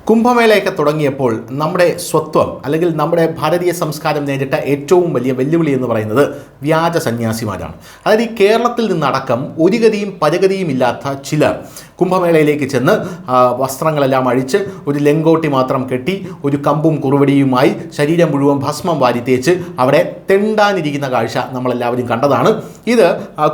കുംഭമേളയൊക്കെ തുടങ്ങിയപ്പോൾ നമ്മുടെ സ്വത്വം അല്ലെങ്കിൽ നമ്മുടെ ഭാരതീയ സംസ്കാരം നേരിട്ട ഏറ്റവും വലിയ വെല്ലുവിളി എന്ന് പറയുന്നത് വ്യാജ സന്യാസിമാരാണ്. അതായത് ഈ കേരളത്തിൽ നിന്നടക്കം ഒരു ഗതിയും പരഗതിയും ഇല്ലാത്ത ചിലർ കുംഭമേളയിലേക്ക് ചെന്ന് വസ്ത്രങ്ങളെല്ലാം അഴിച്ച് ഒരു ലെങ്കോട്ടി മാത്രം കെട്ടി ഒരു കമ്പും കുറുവടിയുമായി ശരീരം മുഴുവൻ ഭസ്മം വാരി തേച്ച് അവിടെ തെണ്ടാനിരിക്കുന്ന കാഴ്ച നമ്മളെല്ലാവരും കണ്ടതാണ്. ഇത്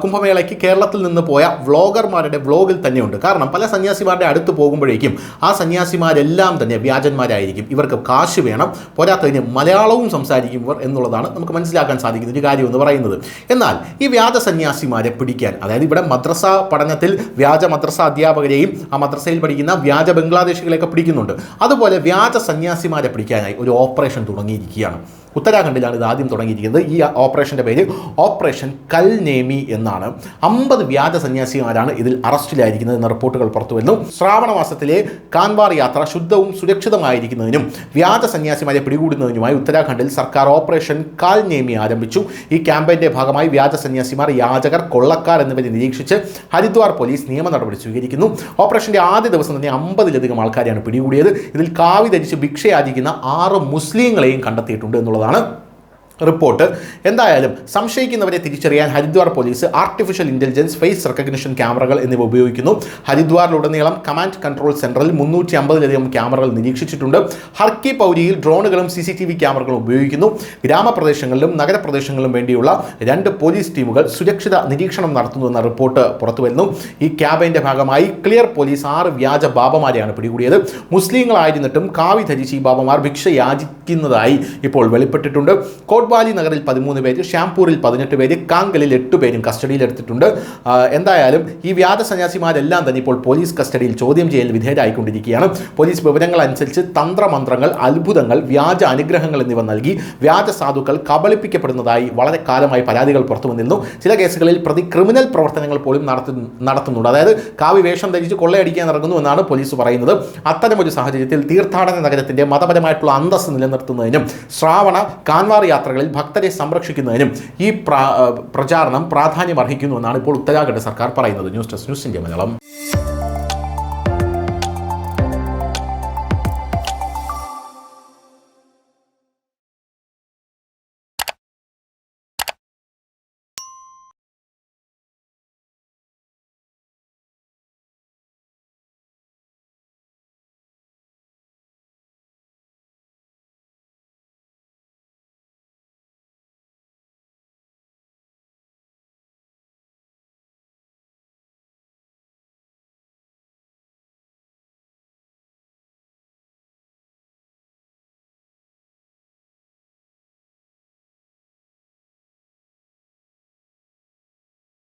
കുംഭമേളയ്ക്ക് കേരളത്തിൽ നിന്ന് പോയ വ്ളോഗർമാരുടെ വ്ളോഗിൽ തന്നെയുണ്ട്. കാരണം പല സന്യാസിമാരുടെ അടുത്ത് പോകുമ്പോഴേക്കും ആ സന്യാസിമാരെല്ലാം തന്നെ വ്യാജന്മാരായിരിക്കും. ഇവർക്ക് കാശ് വേണം, പോരാത്തതിന് മലയാളവും സംസാരിക്കും ഇവർ എന്നുള്ളതാണ് നമുക്ക് മനസ്സിലാക്കാൻ സാധിക്കുന്ന ഒരു കാര്യം എന്ന് പറയുന്നത്. എന്നാൽ ഈ വ്യാജ സന്യാസിമാരെ പിടിക്കാൻ, അതായത് ഇവിടെ മദ്രസ പഠനത്തിൽ വ്യാജ മദ്രസ അധ്യാപകരെയും ആ മദ്രസയിൽ പഠിക്കുന്ന വ്യാജ ബംഗ്ലാദേശികളെയൊക്കെ പിടിക്കുന്നുണ്ട്. അതുപോലെ വ്യാജ സന്യാസിമാരെ പിടിക്കാനായി ഒരു ഓപ്പറേഷൻ തുടങ്ങിയിരിക്കുകയാണ്. ഉത്തരാഖണ്ഡിലാണ് ഇത് ആദ്യം തുടങ്ങിയിരിക്കുന്നത്. ഈ ഓപ്പറേഷൻ്റെ പേര് ഓപ്പറേഷൻ കൽനേമി എന്നാണ്. 50 വ്യാജ സന്യാസിമാരാണ് ഇതിൽ അറസ്റ്റിലായിരിക്കുന്നത് എന്ന റിപ്പോർട്ടുകൾ പുറത്തു വരുന്നു. ശ്രാവണ മാസത്തിലെ കാൻവാർ യാത്ര ശുദ്ധവും സുരക്ഷിതമായിരിക്കുന്നതിനും വ്യാജ സന്യാസിമാരെ പിടികൂടുന്നതിനുമായി ഉത്തരാഖണ്ഡിൽ സർക്കാർ ഓപ്പറേഷൻ കൽനേമി ആരംഭിച്ചു. ഈ ക്യാമ്പയിൻ്റെ ഭാഗമായി വ്യാജ സന്യാസിമാർ, യാചകർ, കൊള്ളക്കാർ എന്നിവരെ നിരീക്ഷിച്ച് ഹരിദ്വാർ പോലീസ് നിയമ നടപടി സ്വീകരിക്കുന്നു. ഓപ്പറേഷൻ്റെ ആദ്യ ദിവസം തന്നെ 50-ലധികം ആൾക്കാരെയാണ് പിടികൂടിയത്. ഇതിൽ കാവി ധരിച്ച് ഭിക്ഷയാചിക്കുന്ന 6 മുസ്ലിങ്ങളെയും കണ്ടെത്തിയിട്ടുണ്ട് എന്നുള്ളതാണ് റിപ്പോർട്ട്. എന്തായാലും സംശയിക്കുന്നവരെ തിരിച്ചറിയാൻ Haridwar police artificial intelligence, face recognition ക്യാമറകൾ എന്നിവ ഉപയോഗിക്കുന്നു. ഹരിദ്വാറിലുടനീളം കമാൻഡ് കൺട്രോൾ സെൻറ്ററിൽ 350-ലധികം ക്യാമറകൾ നിരീക്ഷിച്ചിട്ടുണ്ട്. ഹർക്കി പൗരിയിൽ ഡ്രോണുകളും CCTV ക്യാമറകളും ഉപയോഗിക്കുന്നു. ഗ്രാമപ്രദേശങ്ങളിലും നഗരപ്രദേശങ്ങളിലും വേണ്ടിയുള്ള 2 പോലീസ് ടീമുകൾ സുരക്ഷിത നിരീക്ഷണം നടത്തുന്നുവെന്ന റിപ്പോർട്ട് പുറത്തുവരുന്നു. ഈ ക്യാമ്പയിൻ്റെ ഭാഗമായി ക്ലിയർ പോലീസ് 6 വ്യാജ ബാബമാരെയാണ് പിടികൂടിയത്. മുസ്ലിങ്ങളായിരുന്നിട്ടും കാവി ധരിച്ച് ഈ ബാബമാർ ഭിക്ഷ യാചിക്കുന്നതായി ഇപ്പോൾ വെളിപ്പെട്ടിട്ടുണ്ട്. കോട്ട്വാലി നഗറിൽ 13 പേര്, ഷ്യാംപൂരിൽ 18 പേര്, കാങ്കലിൽ 8 പേരും കസ്റ്റഡിയിലെടുത്തിട്ടുണ്ട്. എന്തായാലും ഈ വ്യാജ സന്യാസിമാരെല്ലാം തന്നെ ഇപ്പോൾ പോലീസ് കസ്റ്റഡിയിൽ ചോദ്യം ചെയ്യൽ വിധേയരായിക്കൊണ്ടിരിക്കുകയാണ്. പോലീസ് വിവരങ്ങൾ അനുസരിച്ച് തന്ത്രമന്ത്രങ്ങൾ, അത്ഭുതങ്ങൾ, വ്യാജ അനുഗ്രഹങ്ങൾ എന്നിവ നൽകി വ്യാജ സാധുക്കൾ കബളിപ്പിക്കപ്പെടുന്നതായി വളരെ കാലമായി പരാതികൾ പുറത്തു വന്നിരുന്നു. ചില കേസുകളിൽ പ്രതി ക്രിമിനൽ പ്രവർത്തനങ്ങൾ പോലും നടത്തുന്നുണ്ട്. അതായത് കാവി വേഷം ധരിച്ച് കൊള്ളയടിക്കാൻ ഇറങ്ങുന്നു എന്നാണ് പോലീസ് പറയുന്നത്. അത്തരമൊരു സാഹചര്യത്തിൽ തീർത്ഥാടന നഗരത്തിൻ്റെ മതപരമായിട്ടുള്ള അന്തസ്സ് നിലനിർത്തുന്നതിനും ശ്രാവണ കാൻവാർ യാത്രകളിൽ ഭക്തരെ സംരക്ഷിക്കുന്നതിനും ഈ പ്രചാരണം പ്രാധാന്യം അർഹിക്കുന്നുവെന്നാണ് ഇപ്പോൾ ഉത്തരാഖണ്ഡ് സർക്കാർ പറയുന്നത്. News desk, news India Malayalam.